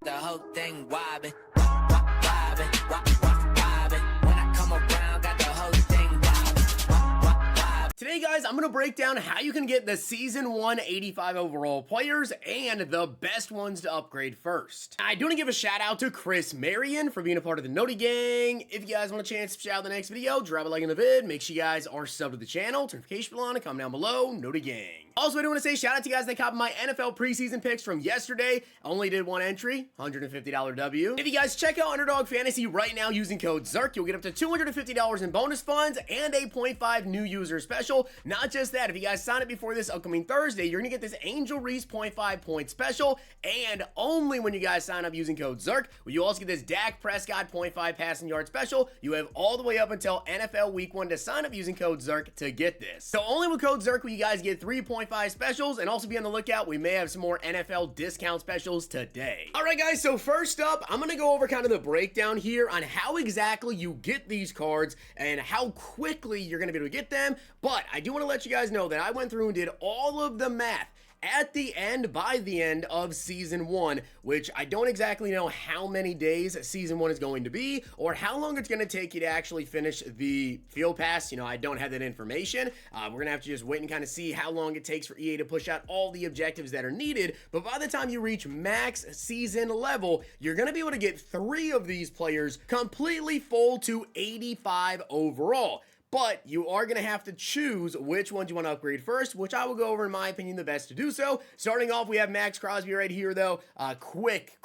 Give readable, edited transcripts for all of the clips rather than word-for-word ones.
the whole thing wobbin', wobbin', wobbin'. When I come around, got the whole thing wobbin'. Today, guys, I'm going to break down how you can get the Season 1 85 overall players and the best ones to upgrade first. I do want to give a shout out to Chris Marion for being a part of the Noti Gang. If you guys want a chance to shout out the next video, drop a like in the vid. Make sure you guys are subbed to the channel. Turn notification bell on and comment down below. Noti Gang. Also, I do want to say shout out to you guys that copied my NFL preseason picks from yesterday. Only did one entry, $150 W. If you guys check out Underdog Fantasy right now using code ZIRK, you'll get up to $250 in bonus funds and a 0.5 new user special. Not just that, if you guys sign up before this upcoming Thursday, you're going to get this Angel Reese 0.5 point special, and only when you guys sign up using code ZIRK will you also get this Dak Prescott 0.5 passing yard special. You have all the way up until NFL Week 1 to sign up using code ZIRK to get this. So only with code ZIRK will you guys get 3.5 specials, and also be on the lookout. We may have some more NFL discount specials today. All right, guys, so first up, I'm going to go over kind of the breakdown here on how exactly you get these cards and how quickly you're going to be able to get them, but I do want to let you guys know that I went through and did all of the math at the end, by the end of Season 1, which I don't exactly know how many days Season 1 is going to be, or how long it's going to take you to actually finish the field pass. You know, I don't have that information. We're going to have to just wait and kind of see how long it takes for EA to push out all the objectives that are needed, but by the time you reach max season level, you're going to be able to get 3 of these players completely full to 85 overall. But you are going to have to choose which ones you want to upgrade first, which I will go over, in my opinion, the best to do so. Starting off, we have Max Crosby right here, though. Quick,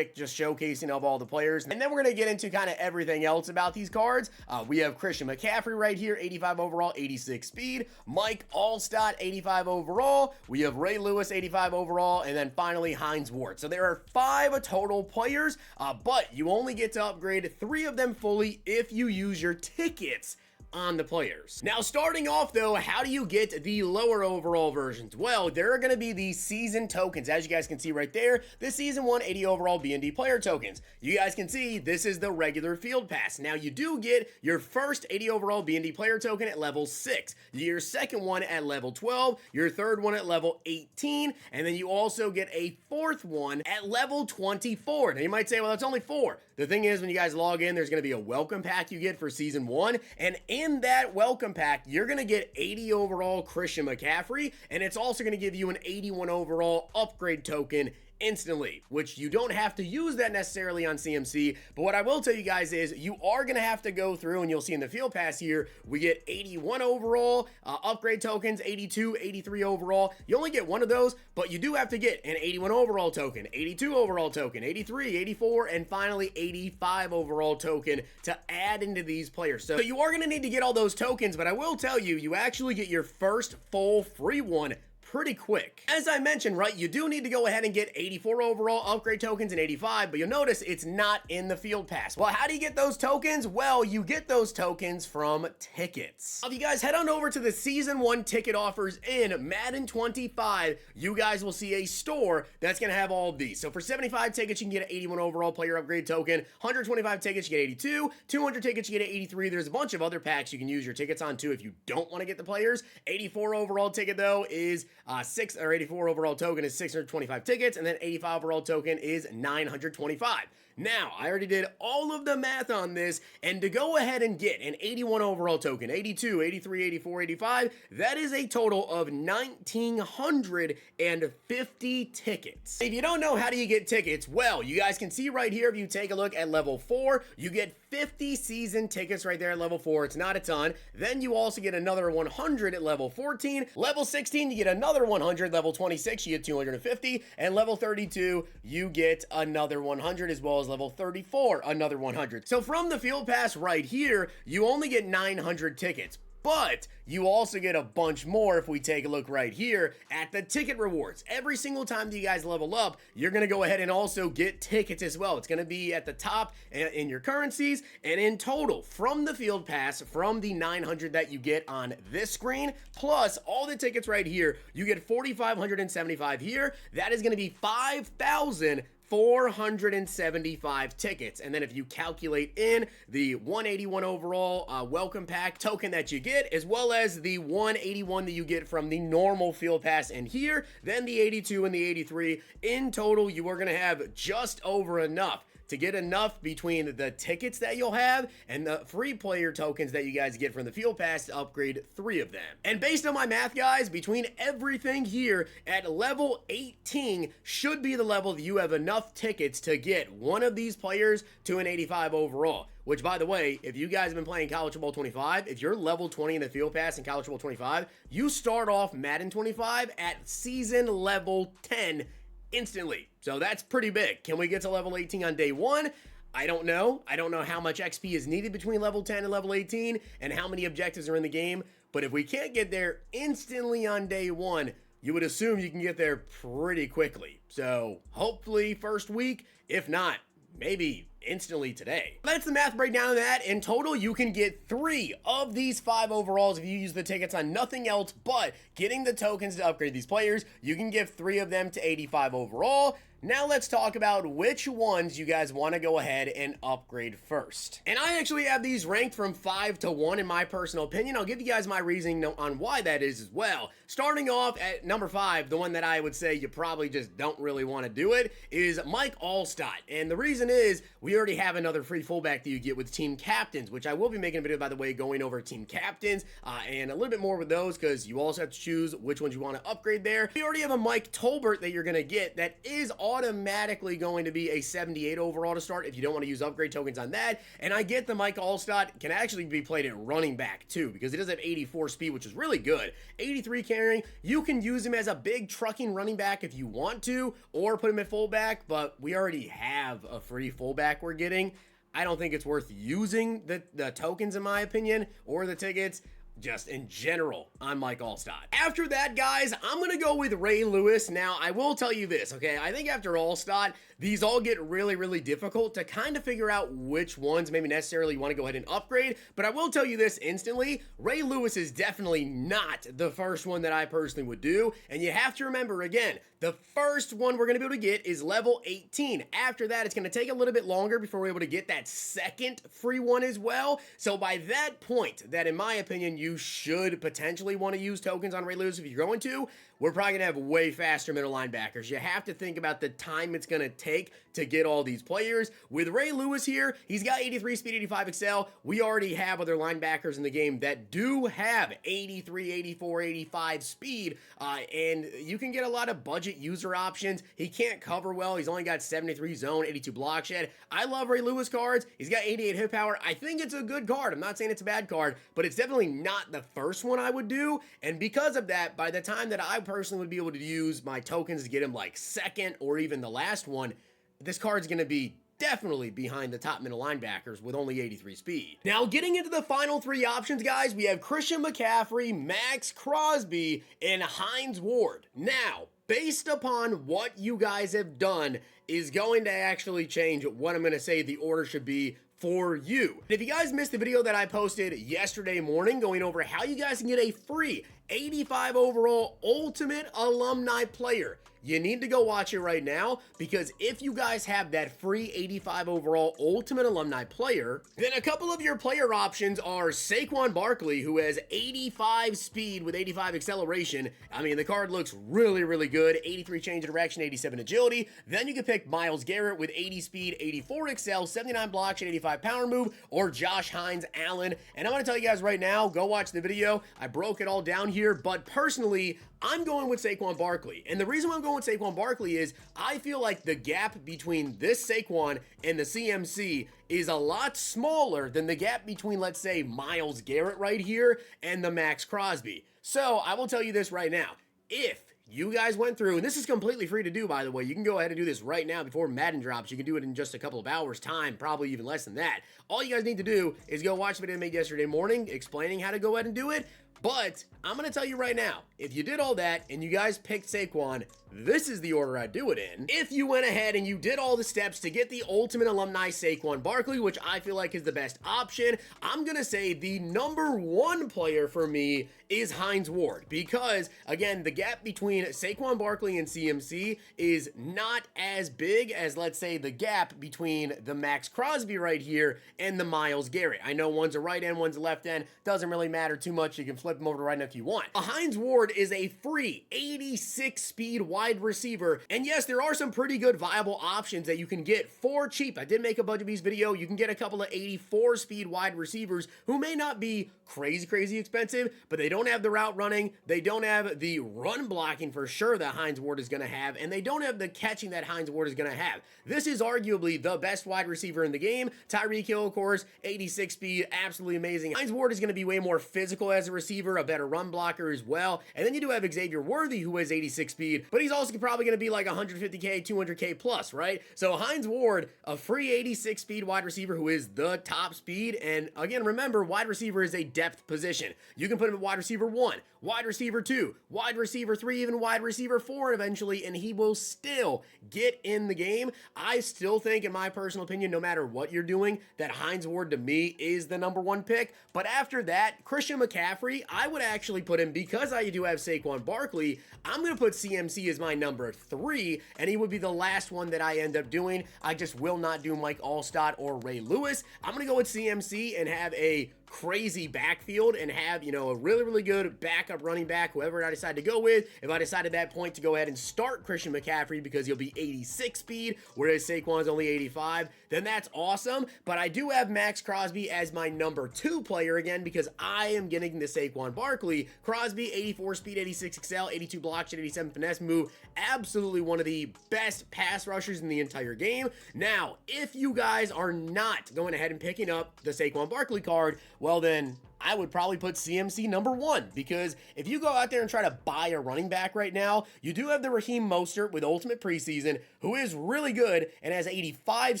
just showcasing of all the players. And then we're going to get into kind of everything else about these cards. We have Christian McCaffrey right here, 85 overall, 86 speed. Mike Allstott, 85 overall. We have Ray Lewis, 85 overall. And then finally, Hines Ward. So there are 5 total players, but you only get to upgrade 3 of them fully if you use your tickets on the players. Now, starting off though, how do you get the lower overall versions? Well, there are going to be these season tokens, as you guys can see right there, the Season 1 80 overall BND player tokens. You guys can see this is the regular field pass. Now, you do get your first 80 overall BND player token at level 6, your second one at level 12, your third one at level 18, and then you also get a fourth one at level 24. Now, you might say, well, that's only 4. The thing is, when you guys log in, there's going to be a welcome pack you get for Season 1, and in that welcome pack, you're going to get 80 overall Christian McCaffrey, and it's also going to give you an 81 overall upgrade token instantly, which you don't have to use that necessarily on CMC, but what I will tell you guys is you are going to have to go through, and you'll see in the field pass here, we get 81 overall upgrade tokens, 82, 83 overall. You only get one of those, but you do have to get an 81 overall token, 82 overall token, 83, 84, and finally 85 overall token to add into these players. So you are going to need to get all those tokens, but I will tell you, you actually get your first full free one pretty quick. As I mentioned, right, you do need to go ahead and get 84 overall upgrade tokens and 85, but you'll notice it's not in the field pass. Well, how do you get those tokens? Well, you get those tokens from tickets. If you guys head on over to the Season 1 ticket offers in Madden 25, you guys will see a store that's going to have all of these. So for 75 tickets, you can get an 81 overall player upgrade token, 125 tickets, you get 82, 200 tickets, you get 83. There's a bunch of other packs you can use your tickets on too if you don't want to get the players. 84 overall ticket though is 84 overall token is 625 tickets, and then 85 overall token is 925. Now, I already did all of the math on this, and to go ahead and get an 81 overall token, 82, 83, 84, 85, that is a total of 1,950 tickets. If you don't know how do you get tickets, well, you guys can see right here, if you take a look at level 4, you get 50 season tickets right there at level 4. It's not a ton. Then you also get another 100 at level 14. Level 16, you get another 100. Level 26, you get 250. And level 32, you get another 100, as well as level 34, another 100. So from the field pass right here, you only get 900 tickets. But you also get a bunch more if we take a look right here at the ticket rewards. Every single time that you guys level up, you're going to go ahead and also get tickets as well. It's going to be at the top in your currencies, and in total from the field pass, from the 900 that you get on this screen, plus all the tickets right here, you get 4,575 here. That is going to be 5,000 475 tickets. And then if you calculate in the 181 overall welcome pack token that you get, as well as the 181 that you get from the normal field pass in here, then the 82 and the 83, in total you are going to have just over enough to get enough between the tickets that you'll have and the free player tokens that you guys get from the field pass to upgrade 3 of them. And based on my math, guys, between everything here at level 18 should be the level that you have enough tickets to get one of these players to an 85 overall. Which, by the way, if you guys have been playing College Football 25, if you're level 20 in the field pass in College Football 25, you start off Madden 25 at season level 10 instantly. So that's pretty big. Can we get to level 18 on day 1? I don't know. I don't know how much XP is needed between level 10 and level 18 and how many objectives are in the game. But if we can't get there instantly on day 1, you would assume you can get there pretty quickly. So hopefully first week, if not, maybe instantly today. That's the math breakdown of that. In total, you can get 3 of these 5 overalls if you use the tickets on nothing else but getting the tokens to upgrade these players. You can give 3 of them to 85 overall. Now let's talk about which ones you guys want to go ahead and upgrade first. And I actually have these ranked from 5 to 1 in my personal opinion. I'll give you guys my reasoning on why that is as well. Starting off at number 5, the one that I would say you probably just don't really want to do it, is Mike Allstott. And the reason is we already have another free fullback that you get with team captains, which I will be making a video, by the way, going over team captains and a little bit more with those because you also have to choose which ones you want to upgrade there. We already have a Mike Tolbert that you're going to get that is automatically going to be a 78 overall to start if you don't want to use upgrade tokens on that. And I get the Mike Allstott can actually be played at running back too because it does have 84 speed, which is really good. 83 carrying. You can use him as a big trucking running back if you want to, or put him at fullback, but we already have a free fullback we're getting. I don't think it's worth using the tokens in my opinion, or the tickets. Just in general on Mike Allstott. After that, guys, I'm going to go with Ray Lewis. Now, I will tell you this, okay? I think after Allstott, these all get really, really difficult to kind of figure out which ones maybe necessarily you want to go ahead and upgrade. But I will tell you this instantly, Ray Lewis is definitely not the first one that I personally would do. And you have to remember, again, the first one we're going to be able to get is level 18. After that, it's going to take a little bit longer before we're able to get that second free one as well. So by that point, that in my opinion, you should potentially want to use tokens on Ray Lewis if you're going to, we're probably going to have way faster middle linebackers. You have to think about the time it's going to take to get all these players. With Ray Lewis here, he's got 83 speed, 85 excel. We already have other linebackers in the game that do have 83, 84, 85 speed, and you can get a lot of budget user options. He can't cover well. He's only got 73 zone, 82 block shed. I love Ray Lewis cards. He's got 88 hit power. I think it's a good card. I'm not saying it's a bad card, but it's definitely not the first one I would do. And because of that, by the time that I personally would be able to use my tokens to get him like second or even the last one, this card's going to be definitely behind the top middle linebackers with only 83 speed. Now, getting into the final 3 options, guys, we have Christian McCaffrey, Max Crosby, and Hines Ward. Now, based upon what you guys have done is going to actually change what I'm going to say the order should be for you. If you guys missed the video that I posted yesterday morning going over how you guys can get a free 85 overall ultimate alumni player, you need to go watch it right now, because if you guys have that free 85 overall ultimate alumni player, then a couple of your player options are Saquon Barkley, who has 85 speed with 85 acceleration. I mean, the card looks really, really good. 83 change of direction, 87 agility. Then you can pick Myles Garrett with 80 speed, 84 excel, 79 blocks, and 85 power move, or Josh Hines Allen. And I'm going to tell you guys right now, go watch the video. I broke it all down here, but personally, I'm going with Saquon Barkley. And the reason why I'm going with Saquon Barkley is I feel like the gap between this Saquon and the CMC is a lot smaller than the gap between, let's say, Myles Garrett right here and the Max Crosby. So I will tell you this right now. If you guys went through, and this is completely free to do, by the way, you can go ahead and do this right now before Madden drops. You can do it in just a couple of hours time, probably even less than that. All you guys need to do is go watch the video I made yesterday morning explaining how to go ahead and do it. But I'm going to tell you right now, if you did all that and you guys picked Saquon, this is the order I'd do it in. If you went ahead and you did all the steps to get the ultimate alumni Saquon Barkley, which I feel like is the best option, I'm going to say the number one player for me is Hines Ward, because again, the gap between Saquon Barkley and CMC is not as big as, let's say, the gap between the Max Crosby right here and the Myles Garrett. I know one's a right end, one's a left end, doesn't really matter too much. You can flip them over to right end if you want. Hines Ward is a free 86 speed wide receiver, and yes, there are some pretty good viable options that you can get for cheap. I did make a Budget Beast video. You can get a couple of 84 speed wide receivers who may not be crazy expensive, but they don't have the route running, they don't have the run blocking for sure that Hines Ward is going to have, and they don't have the catching that Hines Ward is going to have. This is arguably the best wide receiver in the game. Tyreek Hill, of course, 86 speed, absolutely amazing. Hines Ward is going to be way more physical as a receiver, a better run blocker as well, and then you do have Xavier Worthy, who has 86 speed, but he's also probably going to be like 150k, 200k plus, right? So Hines Ward, a free 86 speed wide receiver who is the top speed, and again, remember, wide receiver is a depth position. You can put him at wide receiver 1, wide receiver 2, wide receiver 3, even wide receiver 4 eventually, and he will still get in the game. I still think, in my personal opinion, no matter what you're doing, that Hines Ward to me is the number one pick. But after that, Christian McCaffrey, I would actually put him, because I do have Saquon Barkley, I'm going to put CMC as my number 3, and he would be the last one that I end up doing. I just will not do Mike Allstott or Ray Lewis. I'm going to go with CMC and have a crazy backfield and have, you know, a really good backup running back, whoever I decide to go with. If I decide at that point to go ahead and start Christian McCaffrey because he'll be 86 speed, whereas Saquon's only 85, then that's awesome. But I do have Max Crosby as my number 2 player again, because I am getting the Saquon Barkley. Crosby, 84 speed, 86 XL, 82 block shot, 87 finesse move. Absolutely one of the best pass rushers in the entire game. Now, if you guys are not going ahead and picking up the Saquon Barkley card, well then, I would probably put CMC number 1, because if you go out there and try to buy a running back right now, you do have the Raheem Mostert with Ultimate Preseason, who is really good and has 85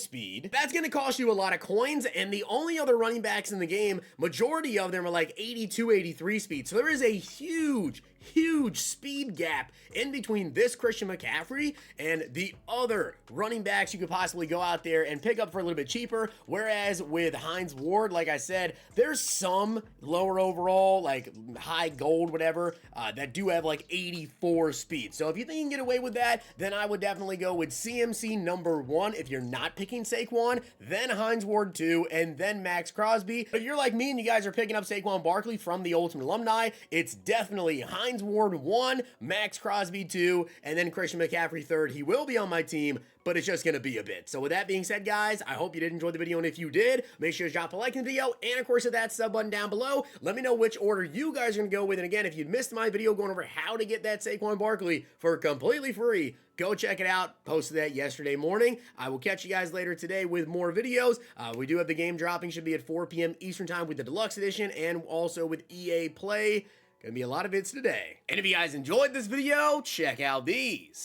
speed. That's going to cost you a lot of coins, and the only other running backs in the game, majority of them are like 82, 83 speed. So there is a huge speed gap in between this Christian McCaffrey and the other running backs you could possibly go out there and pick up for a little bit cheaper. Whereas with Hines Ward, like I said, there's some lower overall, like high gold, whatever, that do have like 84 speed. So if you think you can get away with that, then I would definitely go with CMC number 1 if you're not picking Saquon, then Hines Ward 2, and then Max Crosby. But if you're like me and you guys are picking up Saquon Barkley from the Ultimate Alumni, it's definitely Hines Ward 1, Max Crosby 2, and then Christian McCaffrey 3rd. He will be on my team, but it's just going to be a bit. So with that being said, guys, I hope you did enjoy the video, and if you did, make sure to drop a like in the video, and of course hit that sub button down below. Let me know which order you guys are going to go with, and again, if you missed my video going over how to get that Saquon Barkley for completely free, go check it out. Posted that yesterday morning. I will catch you guys later today with more videos. We do have the game dropping, should be at 4 p.m. Eastern time with the Deluxe Edition, and also with EA Play. Gonna be a lot of hits today. And if you guys enjoyed this video, check out these.